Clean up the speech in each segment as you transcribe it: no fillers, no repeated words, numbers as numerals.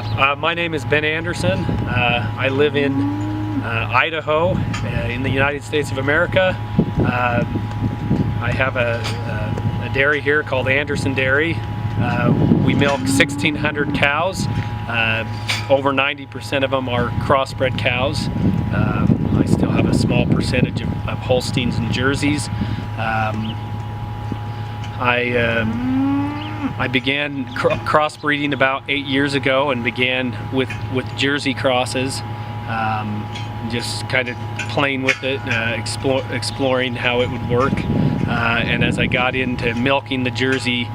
My name is Ben Andersen. I live in Idaho in the United States of America. I have a dairy here called Andersen Dairy. We milk 1,600 cows. Over 90% of them are crossbred cows. I still have a small percentage of Holsteins and Jerseys. I began crossbreeding about 8 years ago and began with Jersey crosses, just kind of playing with it, exploring how it would work. And as I got into milking the Jersey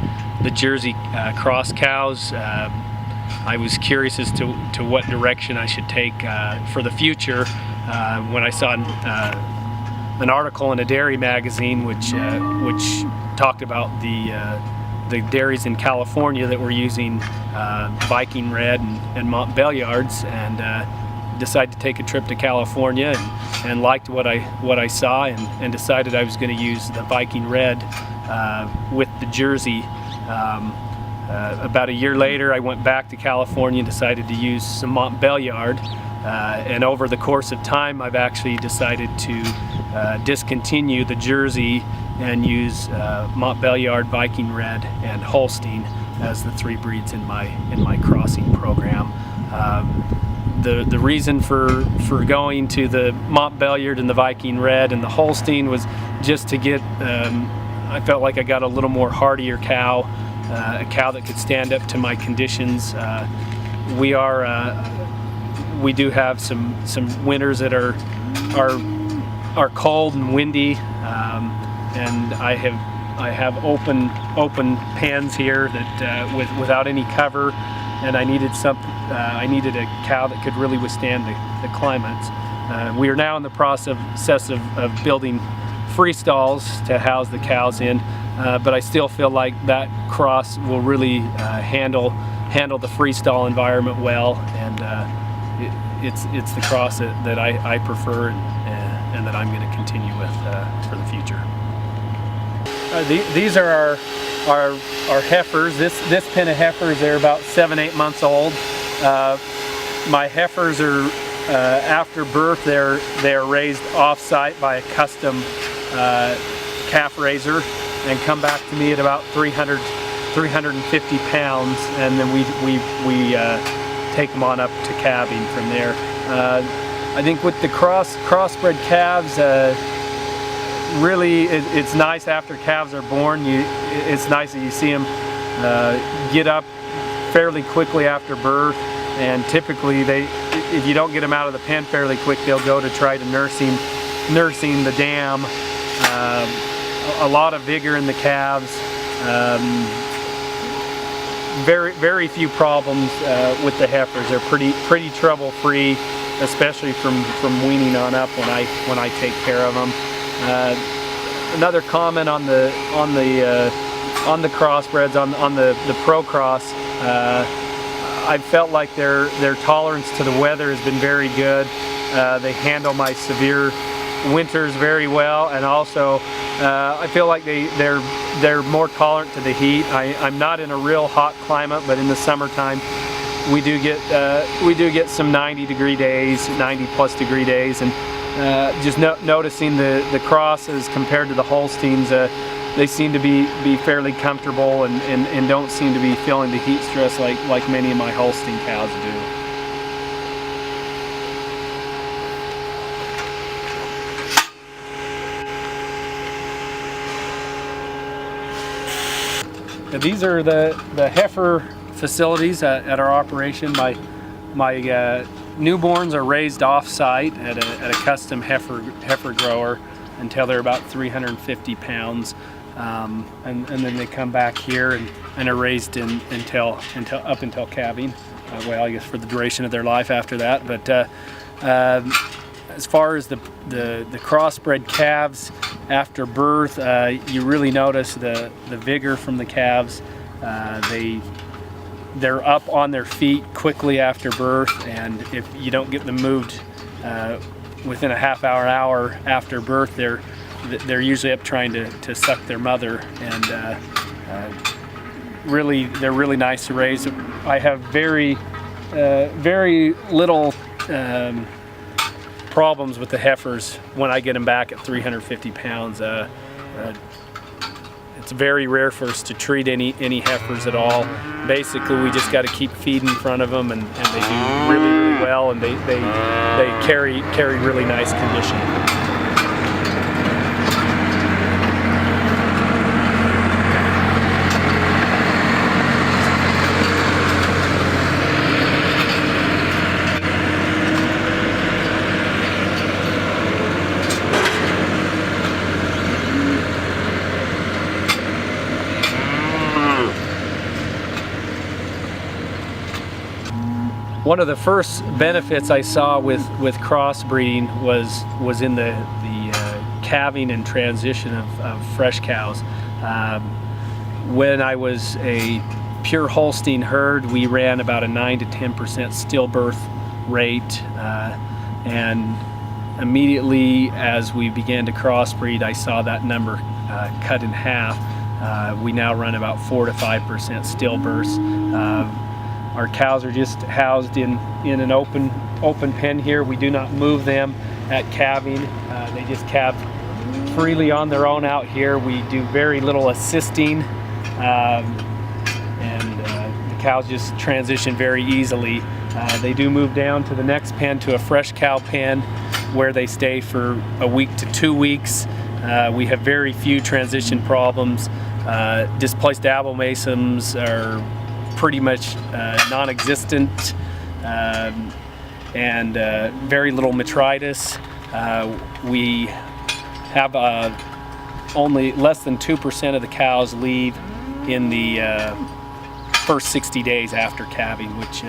cross cows, I was curious as to what direction I should take for the future. When I saw an article in a dairy magazine which talked about the dairies in California that were using Viking Red and Montbéliards, and decided to take a trip to California and liked what I saw, and decided I was going to use the Viking Red with the Jersey. About a year later, I went back to California and decided to use some Montbéliard, and over the course of time I've actually decided to discontinue the Jersey and use Montbéliard, Viking Red, and Holstein as the three breeds in my crossing program. The reason for going to the Montbéliard and the Viking Red and the Holstein was just to get, I felt like I got a little more hardier cow, a cow that could stand up to my conditions. We do have some winters that are cold and windy, and I have open pens here that without any cover, and I needed a cow that could really withstand the climates. We are now in the process of building freestalls to house the cows in, but I still feel like that cross will really handle the freestall environment well, and it's the cross that I prefer and that I'm going to continue with for the future. These are our Heifers. This pen of Heifers, they're about 7-8 months old. My Heifers are after birth they're raised off-site by a custom calf raiser, and come back to me at about 350 pounds, and then we take them on up to calving from there. I think with the crossbred calves, really it's nice after calves are born. It's nice that you see them get up fairly quickly after birth, and typically if you don't get them out of the pen fairly quick, they'll go to try to nursing the dam. A lot of vigor in the calves. Very few problems with the Heifers. They're pretty trouble free, especially from weaning on up when I take care of them. Another comment on the crossbreds, on the ProCross. I felt like their tolerance to the weather has been very good. They handle my severe winters very well, and also I feel like they're more tolerant to the heat. I'm not in a real hot climate, but in the summertime we do get some 90-degree days, 90+ degree days, and just noticing the crosses compared to the Holsteins, they seem to be fairly comfortable and don't seem to be feeling the heat stress like many of my Holstein cows do. These are the heifer facilities at our operation. My newborns are raised off-site at a custom heifer grower until they're about 350 pounds, and then they come back here and are raised until calving. Well, I guess for the duration of their life after that. But as far as the crossbred calves after birth, you really notice the vigor from the calves. They're up on their feet quickly after birth, and if you don't get them moved within a hour after birth, they're usually up trying to suck their mother, and they're really nice to raise. I have very very little problems with the heifers when I get them back at 350 pounds. It's very rare for us to treat any heifers at all. Basically, we just got to keep feeding in front of them, and they do really, really well, and they carry really nice condition. One of the first benefits I saw with crossbreeding was in the calving and transition of fresh cows. When I was a pure Holstein herd, we ran about a 9 to 10% stillbirth rate, and immediately as we began to crossbreed, I saw that number cut in half. We now run about 4 to 5% stillbirths. Our cows are just housed in an open pen here. We do not move them at calving. They just calve freely on their own out here. We do very little assisting, and the cows just transition very easily. They do move down to the next pen, to a fresh cow pen, where they stay for a week to 2 weeks. We have very few transition problems. Displaced abomasums are pretty much non-existent, and very little metritis. We have only less than 2% of the cows leave in the first 60 days after calving, which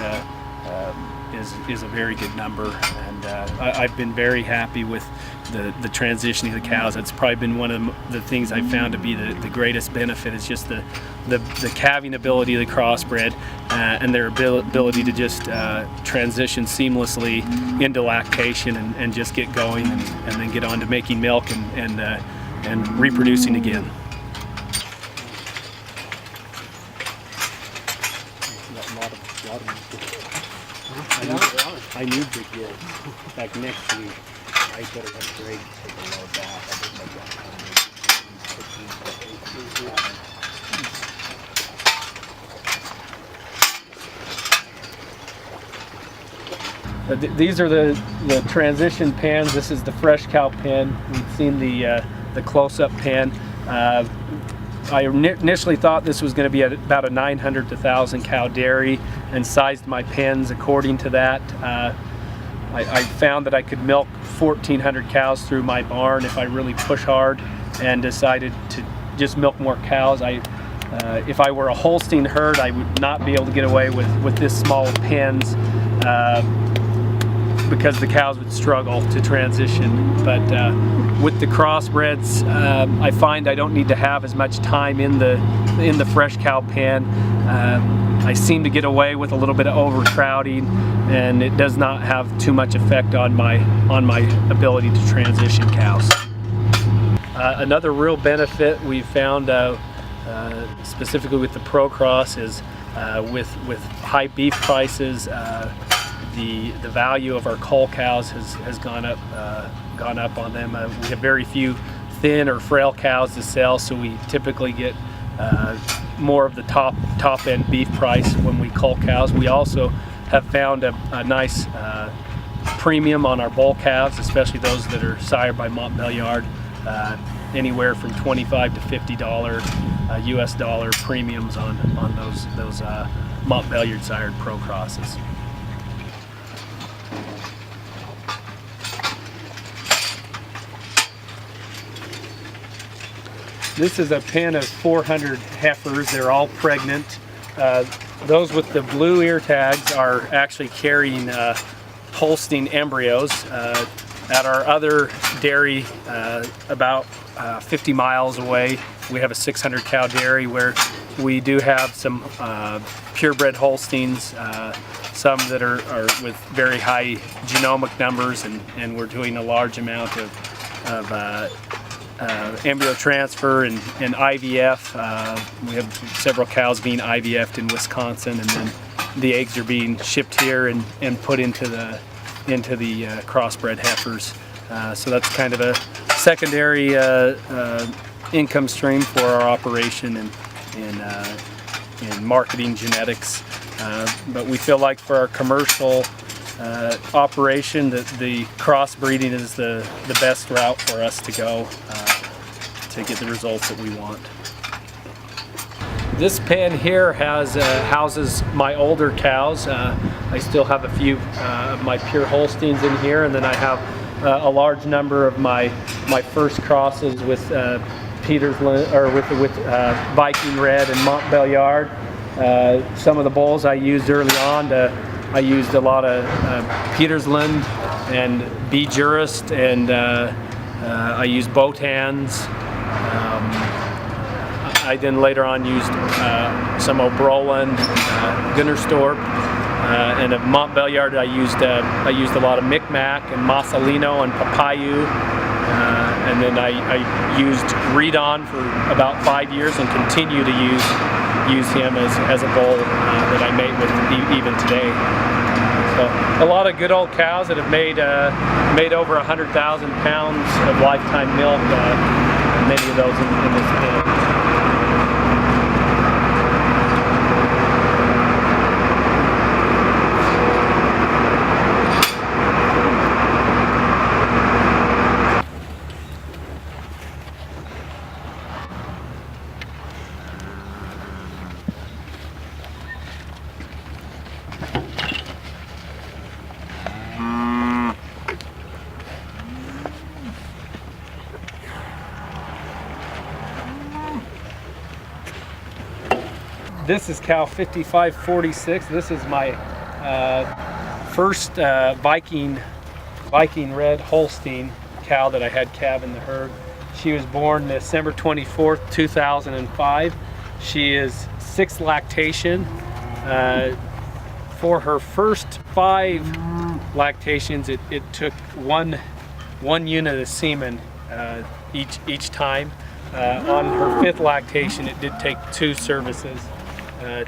is a very good number, and I've been very happy with the transitioning of the cows. It's probably been one of the things I've found to be the greatest benefit, is just the calving ability of the crossbred, and their ability to just transition seamlessly into lactation and just get going, and then get on to making milk and reproducing again. I knew Big Deal. In fact, next week I better have Greg take a load back. I didn't make that. These are the transition pens. This is the fresh cow pen. We've seen the close-up pen. I initially thought this was going to be about a 900 to 1,000 cow dairy, and sized my pens according to that. I found that I could milk 1,400 cows through my barn if I really push hard, and decided to just milk more cows. If I were a Holstein herd, I would not be able to get away with this small pens, because the cows would struggle to transition. But with the crossbreds, I find I don't need to have as much time in the fresh cow pen. I seem to get away with a little bit of overcrowding, and it does not have too much effect on my ability to transition cows. Another real benefit we've found, specifically with the ProCross, is with high beef prices, the value of our cull cows has gone up on them. We have very few thin or frail cows to sell, so we typically get more of the top end beef price when we cull cows. We also have found a nice premium on our bull calves, especially those that are sired by Montbéliard, anywhere from $25 to $50 US dollar premiums on those Montbéliard sired ProCrosses. This is a pen of 400 heifers. They're all pregnant. Those with the blue ear tags are actually carrying Holstein embryos. At our other dairy, about 50 miles away, we have a 600 cow dairy where we do have some purebred Holsteins, some that are with very high genomic numbers, and we're doing a large amount of embryo transfer and IVF. We have several cows being IVF'd in Wisconsin, and then the eggs are being shipped here and put into the crossbred heifers. So that's kind of a secondary income stream for our operation and marketing genetics. But we feel like for our commercial operation that the crossbreeding is the best route for us to go to get the results that we want. This pen here houses my older cows. I still have a few of my pure Holsteins in here, and then I have a large number of my first crosses with Petersland, or with Viking Red and Montbéliard. Some of the bulls I used early on, I used a lot of Petersland and B. Jurist, and I used Botans. I then later on used some O'Brolin, Gunnerstorp, and at Montbéliard I used a lot of Micmac and Masalino and Papayu, and then I used Redon for about 5 years and continue to use him as a bull that I mate with even today. So a lot of good old cows that have made over 100,000 pounds of lifetime milk. Many of those in this pen. This is cow 5546. This is my first Viking Red Holstein cow that I had calving the herd. She was born December 24th, 2005. She is 6th lactation. For her first 5 lactations, it took one unit of semen each time. On her 5th lactation, it did take 2 services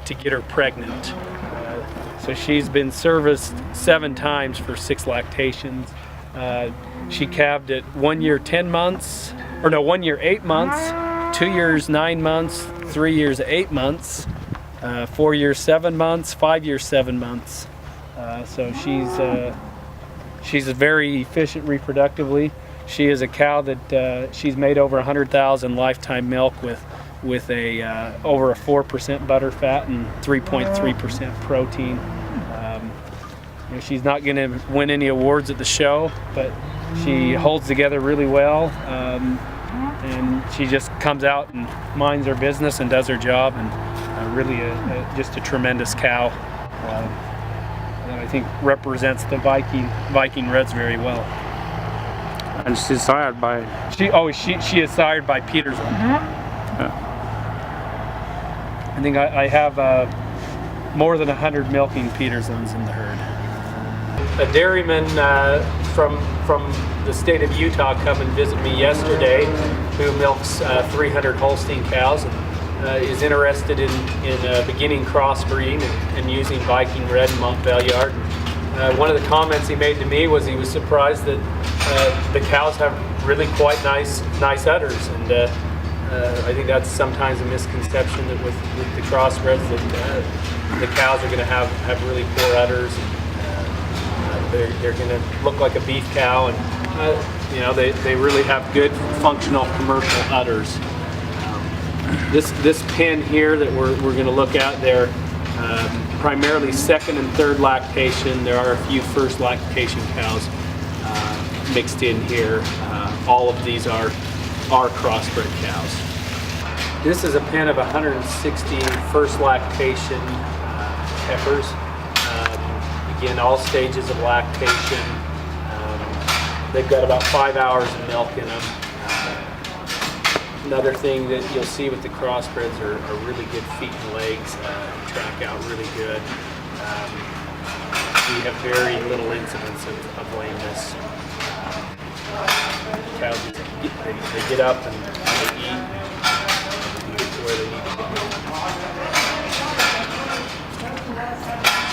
to get her pregnant. So she's been serviced 7 times for 6 lactations. She calved at 1 year 10 months, or no, 1 year 8 months, 2 years 9 months, 3 years 8 months, 4 years 7 months, 5 years 7 months. So she's very efficient reproductively. She is a cow that she's made over 100,000 lifetime milk with a over a 4% butter fat and 3.3% protein. You know, she's not going to win any awards at the show, but she holds together really well, and she just comes out and minds her business and does her job, and really just a tremendous cow that I think represents the Viking Reds very well. And she's sired by? She is sired by Petersland. Yeah. I think I have more than 100 milking Peterslands in the herd. A dairyman from the state of Utah come and visit me yesterday, who milks 300 Holstein cows and is interested in beginning crossbreeding and using Viking Red and Montbéliard. One of the comments he made to me was he was surprised that the cows have really quite nice udders, and I think that's sometimes a misconception that with the crossbreds that the cows are going to have really poor udders. They're going to look like a beef cow, and you know, they really have good functional commercial udders. This pen here that we're going to look at, they're primarily 2nd and 3rd lactation. There are a few 1st lactation cows mixed in here. All of these are crossbred cows. This is a pen of 160 1st lactation heifers. Again, all stages of lactation. They've got about 5 hours of milk in them. Another thing that you'll see with the crossbreds are really good feet and legs, track out really good. We have very little incidence of lameness. Cows, they get up and they eat and get to where they need to get.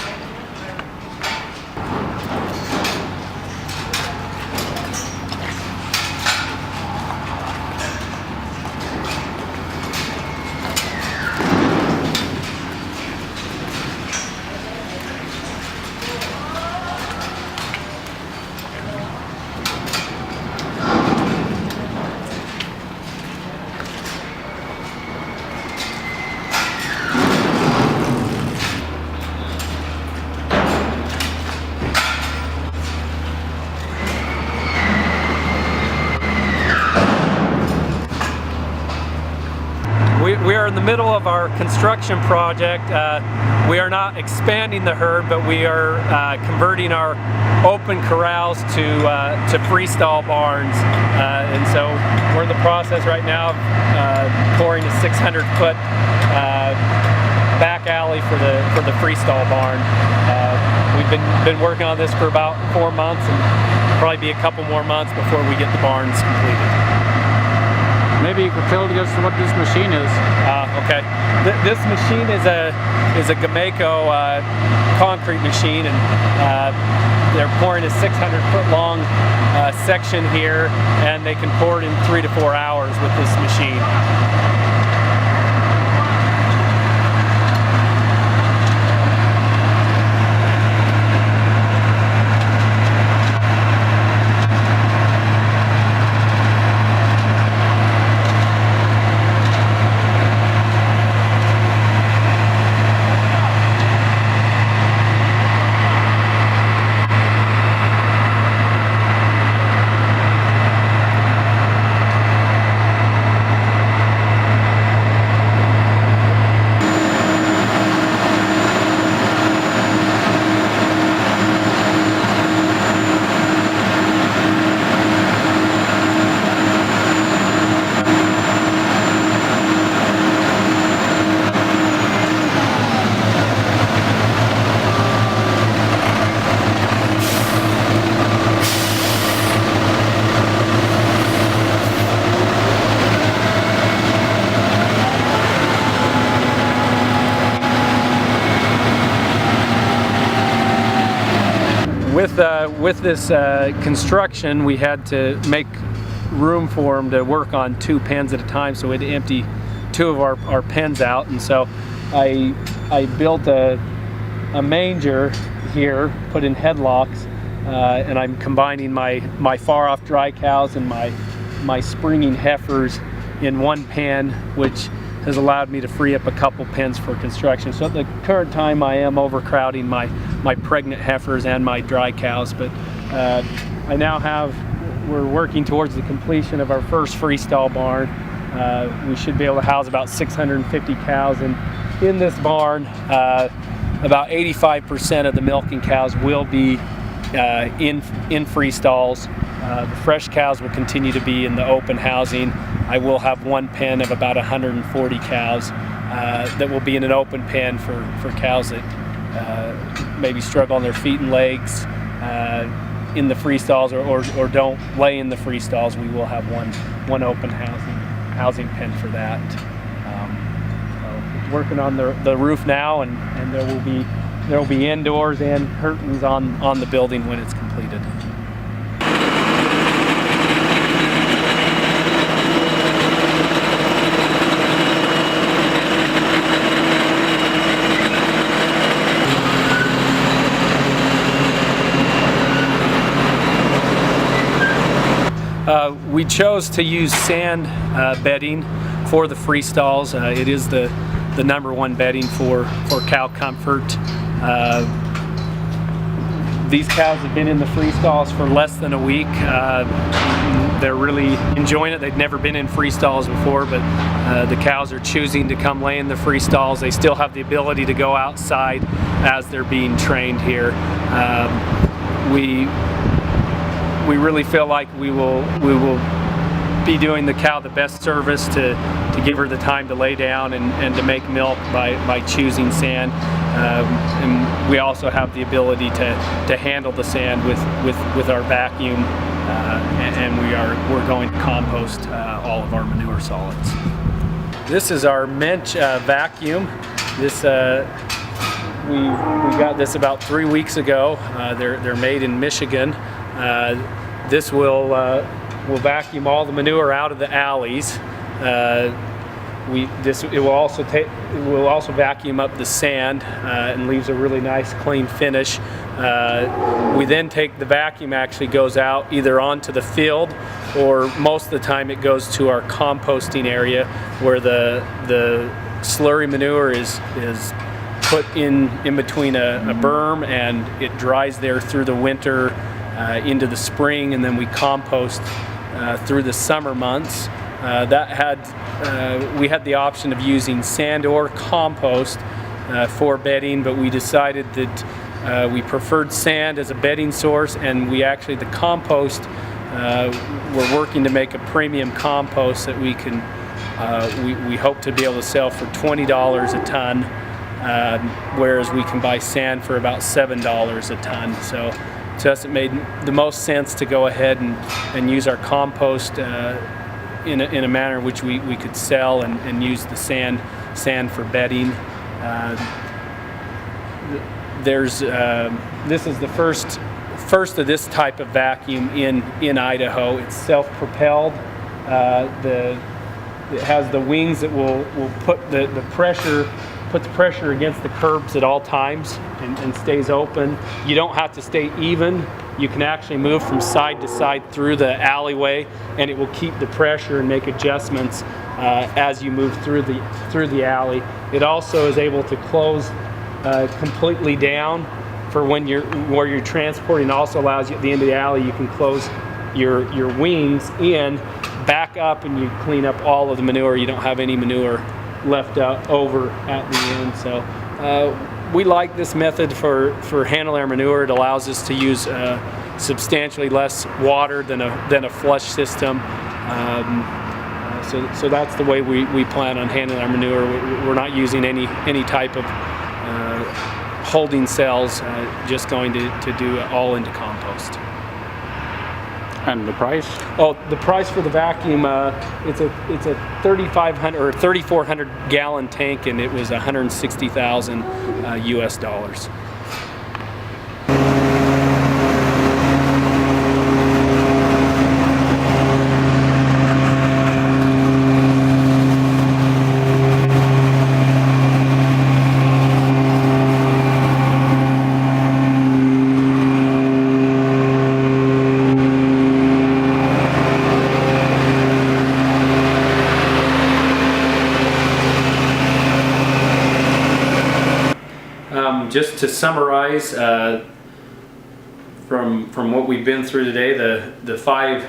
middle of our construction project. We are not expanding the herd, but we are converting our open corrals to freestyle barns. And so we're in the process right now of pouring a 600-foot back alley for the freestyle barn. We've been working on this for about 4 months, and probably be a couple more months before we get the barns completed. Maybe you could tell us what this machine is. Okay. This machine is a Gameco concrete machine, and they're pouring a 600-foot long section here, and they can pour it in 3 to 4 hours with this machine. With this construction, we had to make room for them to work on 2 pens at a time, so we had to empty 2 of our pens out. And so I built a manger here, put in headlocks, and I'm combining my far off dry cows and my springing heifers in 1 pen, which has allowed me to free up a couple pens for construction. So at the current time I am overcrowding my pregnant heifers and my dry cows, but I now we're working towards the completion of our first freestyle barn. We should be able to house about 650 cows, and in this barn about 85% of the milking cows will be in freestalls. The fresh cows will continue to be in the open housing. I will have 1 pen of about 140 cows that will be in an open pen for cows that maybe struggle on their feet and legs in the freestalls or don't lay in the freestalls. We will have one open housing pen for that. So working on the roof now, and there will be indoors and curtains on the building when it's completed. We chose to use sand bedding for the freestalls. It is the #1 bedding for cow comfort. These cows have been in the freestalls for less than a week. They're really enjoying it. They've never been in freestalls before, but the cows are choosing to come lay in the freestalls. They still have the ability to go outside as they're being trained here. We really feel like we will be doing the cow the best service to give her the time to lay down and to make milk by choosing sand. And we also have the ability to handle the sand with our vacuum, and we're going to compost all of our manure solids. This is our Mensch vacuum. This we got this about 3 weeks ago. They're made in Michigan. This will vacuum all the manure out of the alleys. It will also vacuum up the sand and leaves a really nice clean finish. We then take the vacuum, actually goes out either onto the field, or most of the time it goes to our composting area where the slurry manure is put in between a berm, and it dries there through the winter into the spring, and then we compost through the summer months. we had the option of using sand or compost for bedding, but we decided that we preferred sand as a bedding source, and the compost, we're working to make a premium compost that we can we hope to be able to sell for $20 a ton, whereas we can buy sand for about $7 a ton. So to us it made the most sense to go ahead and use our compost in a manner in which we could sell and use the sand for bedding. This is the first of this type of vacuum in Idaho. It's self-propelled. It has the wings that will put the pressure against the curbs at all times and stays open. You don't have to stay even. You can actually move from side to side through the alleyway, and it will keep the pressure and make adjustments as you move through the alley. It also is able to close completely down for where you're transporting. Also allows you at the end of the alley, you can close your wings in, back up, and you clean up all of the manure. You don't have any manure left over at the end. So we like this method for handling our manure. It allows us to use substantially less water than a flush system. So that's the way we plan on handling our manure. We're not using any type of holding cells, just going to do it all into compost. And the price? Oh, the price for the vacuum, it's a 3,500 or 3,400 gallon tank, and it was $160,000 US dollars. Just to summarize, from what we've been through today, the five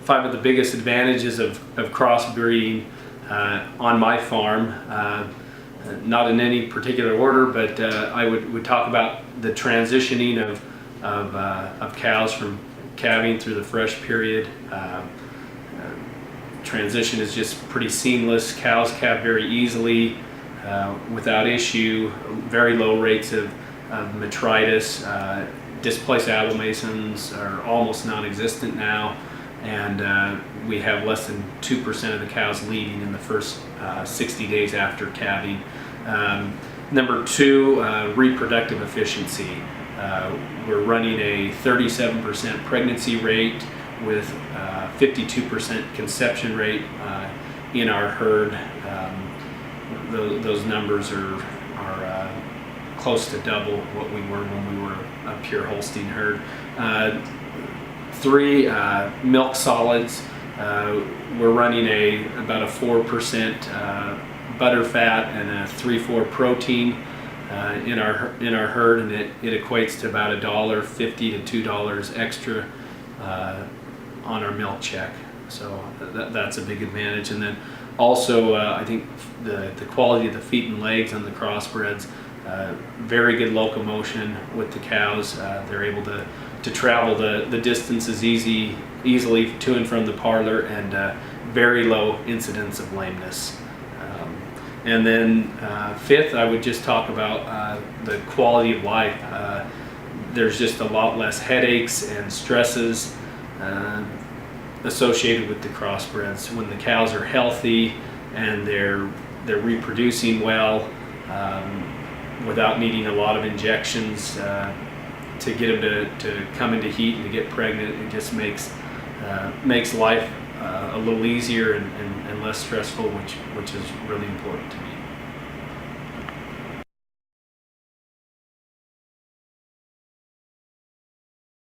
of the biggest advantages of crossbreeding on my farm, not in any particular order, but I would talk about the transitioning of cows from calving through the fresh period. Transition is just pretty seamless. Cows calve very easily, without issue. Very low rates of metritis. Displaced abomasons are almost non-existent now, and we have less than 2% of the cows leading in the first 60 days after calving. Number two, reproductive efficiency. We're running a 37% pregnancy rate with 52% conception rate in our herd. Those numbers are close to double what we were when we were a pure Holstein herd. Three, milk solids. We're running about a 4% butter fat and a 3/4 protein in our herd, and it equates to about $1.50 to $2 extra on our milk check. So that's a big advantage. And then also, I think the quality of the feet and legs on the crossbreds, very good locomotion with the cows. They're able to travel the distances easily to and from the parlor, and very low incidence of lameness. And then fifth, I would just talk about the quality of life. There's just a lot less headaches and stresses associated with the crossbreds. When the cows are healthy and they're reproducing well, without needing a lot of injections to get them to come into heat and to get pregnant, it just makes life a little easier and less stressful, which is really important to me.